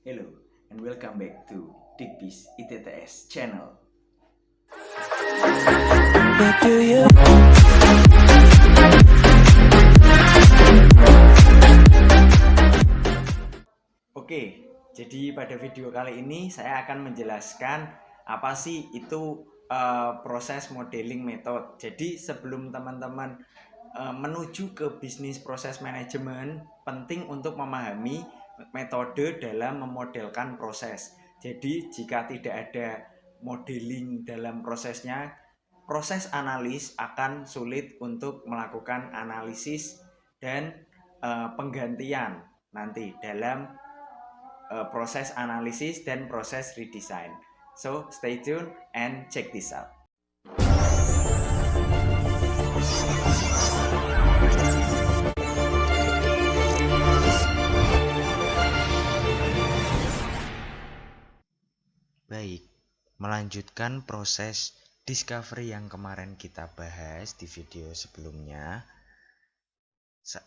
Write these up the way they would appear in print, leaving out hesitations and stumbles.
Hello and welcome back to Digpiece ITTS channel. What do you Oke, jadi pada video kali ini saya akan menjelaskan apa sih itu proses modeling method. Jadi sebelum teman-teman menuju ke bisnis proses manajemen, penting untuk memahami metode dalam memodelkan proses. Jadi jika tidak ada modeling dalam prosesnya, proses analis akan sulit untuk melakukan analisis dan penggantian nanti dalam proses analisis dan proses redesign. So stay tuned and check this out. Baik, melanjutkan proses discovery yang kemarin kita bahas di video sebelumnya.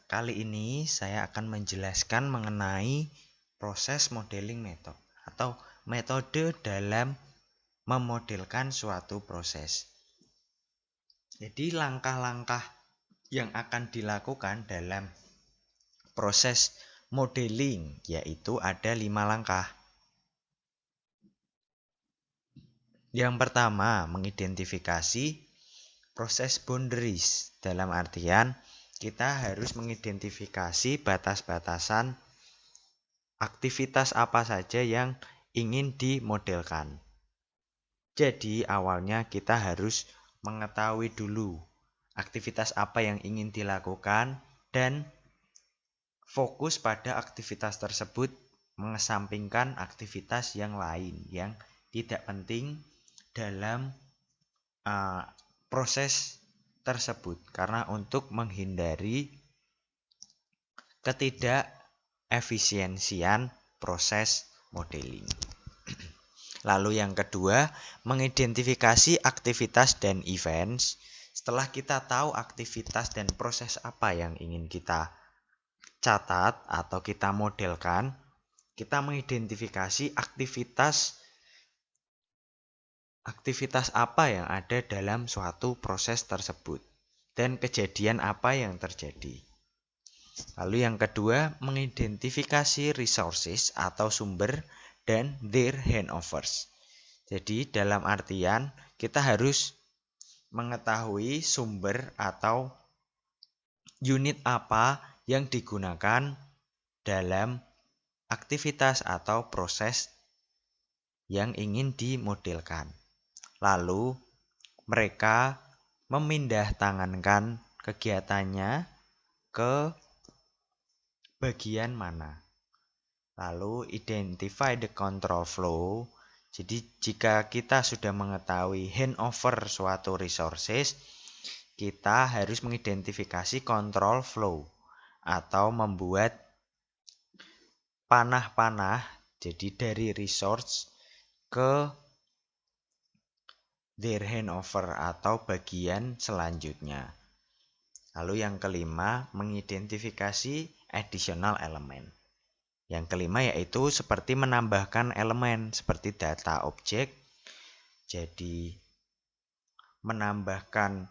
Kali ini saya akan menjelaskan mengenai proses modeling method atau metode dalam memodelkan suatu proses. Jadi langkah-langkah yang akan dilakukan dalam proses modeling yaitu ada 5 langkah. Yang pertama, mengidentifikasi proses boundaries. Dalam artian kita harus mengidentifikasi batas-batasan aktivitas apa saja yang ingin dimodelkan. Jadi awalnya kita harus mengetahui dulu aktivitas apa yang ingin dilakukan dan fokus pada aktivitas tersebut, mengesampingkan aktivitas yang lain yang tidak penting dalam proses tersebut, karena untuk menghindari ketidakefisiensian proses modeling. Lalu yang kedua, mengidentifikasi aktivitas dan events. Setelah kita tahu aktivitas dan proses apa yang ingin kita catat atau kita modelkan, kita mengidentifikasi aktivitas apa yang ada dalam suatu proses tersebut dan kejadian apa yang terjadi. Lalu yang kedua, mengidentifikasi resources atau sumber dan their handovers. Jadi dalam artian kita harus mengetahui sumber atau unit apa yang digunakan dalam aktivitas atau proses yang ingin dimodelkan. Lalu mereka memindahtangankan kegiatannya ke bagian mana. Lalu identify the control flow. Jadi jika kita sudah mengetahui handover suatu resources, kita harus mengidentifikasi control flow atau membuat panah-panah jadi dari resource ke their handover atau bagian selanjutnya. Lalu yang kelima, mengidentifikasi additional element. Yang kelima yaitu seperti menambahkan elemen seperti data objek. Jadi menambahkan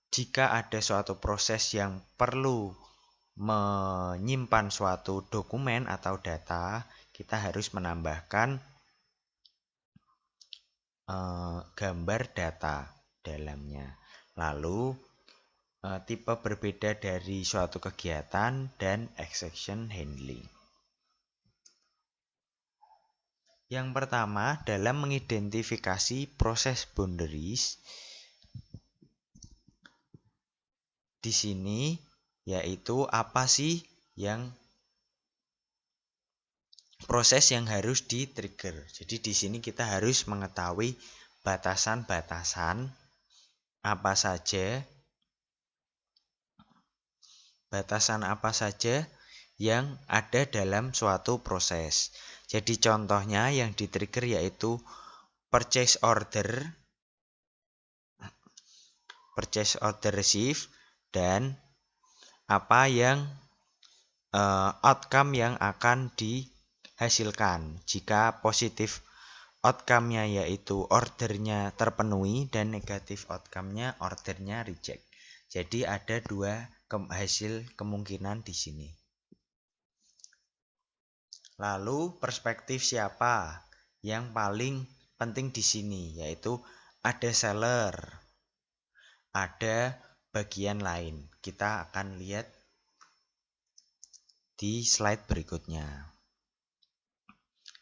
jika ada suatu proses yang perlu menyimpan suatu dokumen atau data, kita harus menambahkan gambar data dalamnya. Lalu tipe berbeda dari suatu kegiatan dan exception handling. Yang pertama, dalam mengidentifikasi proses boundaries, di sini yaitu apa sih yang proses yang harus di-trigger. Jadi di sini kita harus mengetahui batasan-batasan apa saja yang ada dalam suatu proses. Jadi contohnya yang di-trigger yaitu purchase order receive dan apa yang outcome yang akan dihasilkan jika positif outcome-nya yaitu ordernya terpenuhi dan negatif outcome-nya ordernya reject. Jadi ada dua hasil kemungkinan di sini. Lalu perspektif siapa yang paling penting di sini, yaitu ada seller, ada bagian lain. Kita akan lihat di slide berikutnya.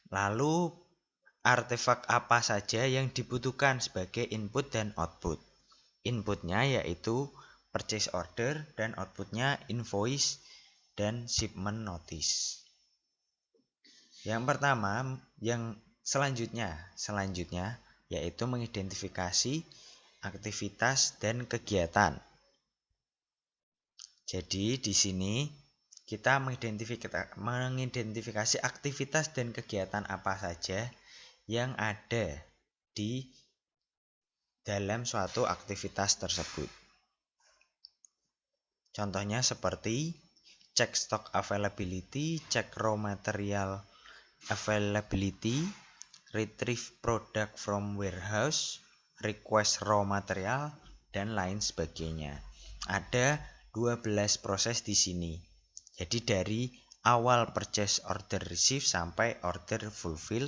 Lalu artefak apa saja yang dibutuhkan sebagai input dan output? Inputnya yaitu purchase order dan outputnya invoice dan shipment notice. Yang pertama, yang selanjutnya yaitu mengidentifikasi aktivitas dan kegiatan. Jadi di sini kita mengidentifikasi aktivitas dan kegiatan apa saja yang ada di dalam suatu aktivitas tersebut. Contohnya seperti cek stock availability, cek raw material availability, retrieve product from warehouse, request raw material, dan lain sebagainya. Ada 12 proses di sini. Jadi dari awal purchase order receive sampai order fulfilled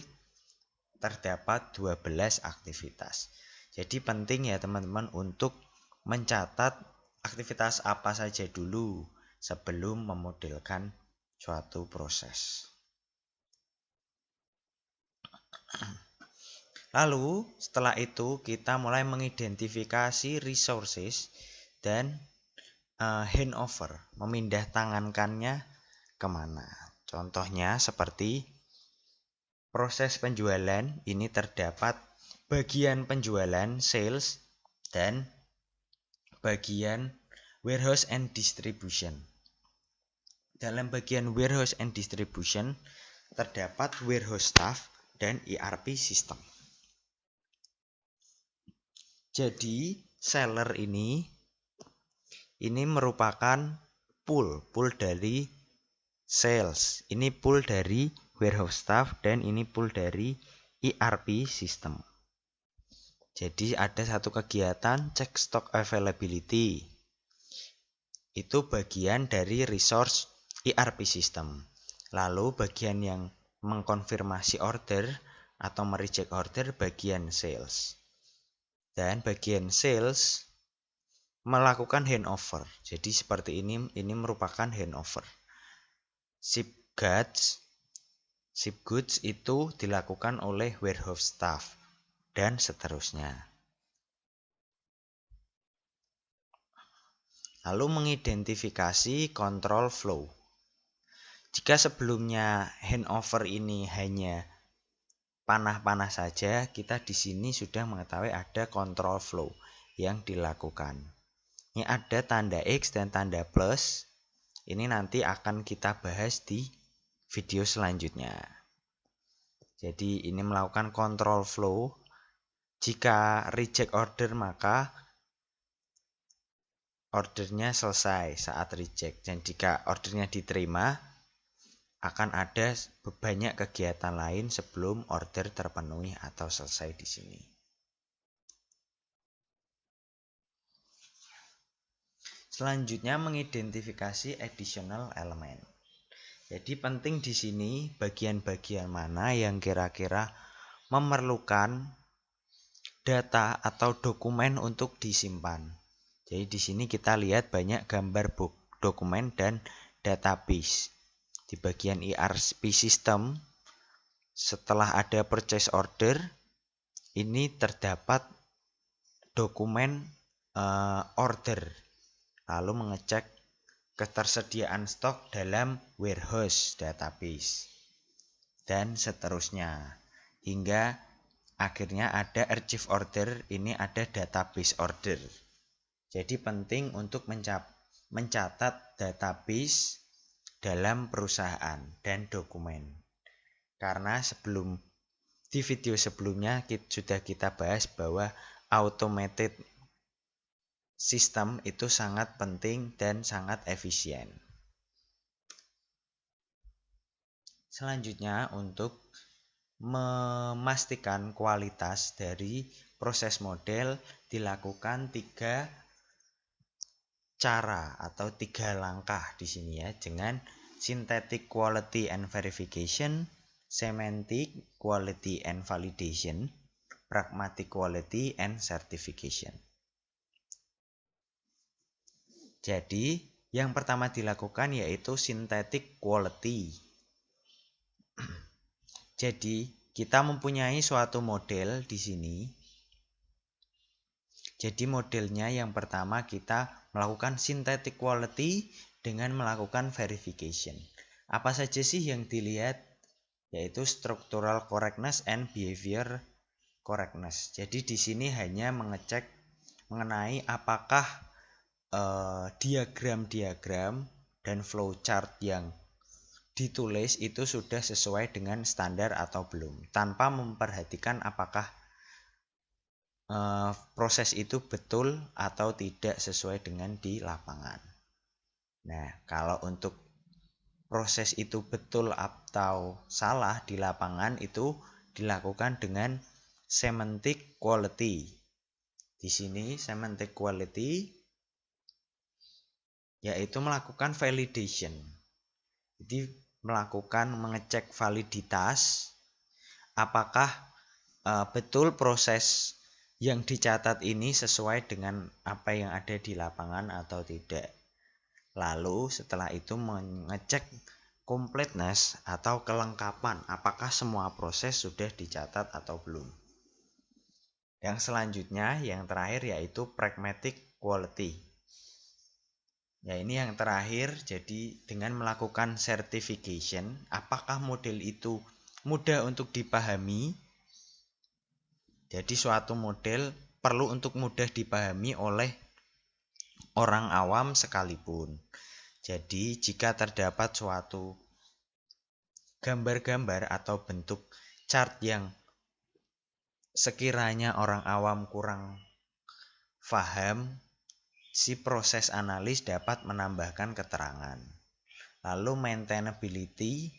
terdapat 12 aktivitas. Jadi penting ya teman-teman untuk mencatat aktivitas apa saja dulu sebelum memodelkan suatu proses. Lalu setelah itu kita mulai mengidentifikasi resources dan handover, memindah tangankannya kemana. Contohnya seperti proses penjualan, ini terdapat bagian penjualan sales dan bagian warehouse and distribution. Dalam bagian warehouse and distribution terdapat warehouse staff dan ERP system. Jadi seller ini merupakan pool dari sales. Ini pool dari warehouse staff dan ini pool dari ERP system. Jadi ada satu kegiatan cek stock availability. Itu bagian dari resource ERP system. Lalu bagian yang mengkonfirmasi order atau mereject order bagian sales. Dan bagian sales melakukan handover. Jadi seperti ini merupakan handover. Ship goods itu dilakukan oleh warehouse staff dan seterusnya. Lalu mengidentifikasi control flow. Jika sebelumnya handover ini hanya panah-panah saja, kita di sini sudah mengetahui ada control flow yang dilakukan. Ini ada tanda X dan tanda plus. Ini nanti akan kita bahas di video selanjutnya. Jadi ini melakukan control flow. Jika reject order maka ordernya selesai saat reject. Dan jika ordernya diterima akan ada banyak kegiatan lain sebelum order terpenuhi atau selesai di sini. Selanjutnya mengidentifikasi additional element. Jadi penting di sini bagian-bagian mana yang kira-kira memerlukan data atau dokumen untuk disimpan. Jadi di sini kita lihat banyak gambar dokumen dan database. Di bagian ERP system, setelah ada purchase order, ini terdapat dokumen order. Lalu mengecek ketersediaan stok dalam warehouse database. Dan seterusnya. Hingga akhirnya ada archive order, ini ada database order. Jadi penting untuk mencatat database dalam perusahaan dan dokumen. Karena di video sebelumnya sudah kita bahas bahwa automated system itu sangat penting dan sangat efisien. Selanjutnya, untuk memastikan kualitas dari proses model dilakukan 3 cara atau 3 langkah di sini ya, dengan synthetic quality and verification, semantic quality and validation, pragmatic quality and certification. Jadi, yang pertama dilakukan yaitu synthetic quality. Jadi, kita mempunyai suatu model di sini. Jadi, modelnya yang pertama kita melakukan synthetic quality dengan melakukan verification. Apa saja sih yang dilihat? Yaitu structural correctness and behavior correctness. Jadi, di sini hanya mengecek mengenai apakah diagram-diagram dan flowchart yang ditulis itu sudah sesuai dengan standar atau belum, tanpa memperhatikan apakah proses itu betul atau tidak sesuai dengan di lapangan. Nah, kalau untuk proses itu betul atau salah di lapangan itu dilakukan dengan semantic quality. Di sini semantic quality yaitu melakukan validation. Jadi melakukan mengecek validitas apakah betul proses yang dicatat ini sesuai dengan apa yang ada di lapangan atau tidak. Lalu setelah itu mengecek completeness atau kelengkapan, apakah semua proses sudah dicatat atau belum. Yang selanjutnya, yang terakhir yaitu pragmatic quality. Ya, ini yang terakhir, jadi dengan melakukan certification, apakah model itu mudah untuk dipahami? Jadi suatu model perlu untuk mudah dipahami oleh orang awam sekalipun. Jadi jika terdapat suatu gambar-gambar atau bentuk chart yang sekiranya orang awam kurang paham, si proses analis dapat menambahkan keterangan. Lalu maintainability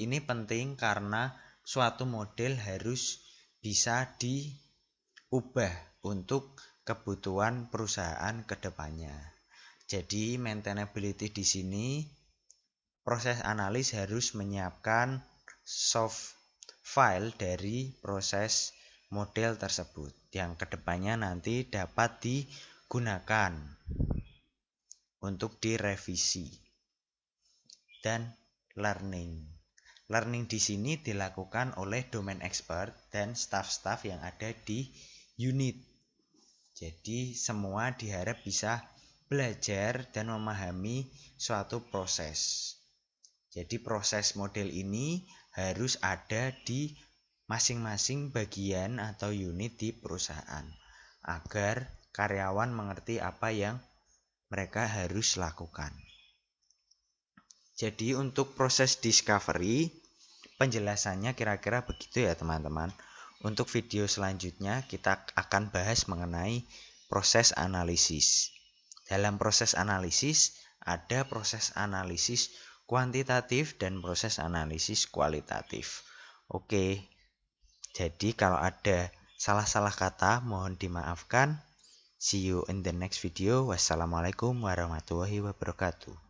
ini penting karena suatu model harus bisa diubah untuk kebutuhan perusahaan ke depannya. Jadi maintainability di sini proses analis harus menyiapkan soft file dari proses model tersebut yang kedepannya nanti dapat digunakan untuk direvisi. Dan learning di sini dilakukan oleh domain expert dan staff-staff yang ada di unit. Jadi semua diharap bisa belajar dan memahami suatu proses. Jadi proses model ini harus ada di masing-masing bagian atau unit di perusahaan agar karyawan mengerti apa yang mereka harus lakukan. Jadi untuk proses discovery penjelasannya kira-kira begitu ya teman-teman. Untuk video selanjutnya kita akan bahas mengenai proses analisis. Dalam proses analisis ada proses analisis kuantitatif dan proses analisis kualitatif. Oke. Jadi kalau ada salah-salah kata mohon dimaafkan. See you in the next video. Wassalamualaikum warahmatullahi wabarakatuh.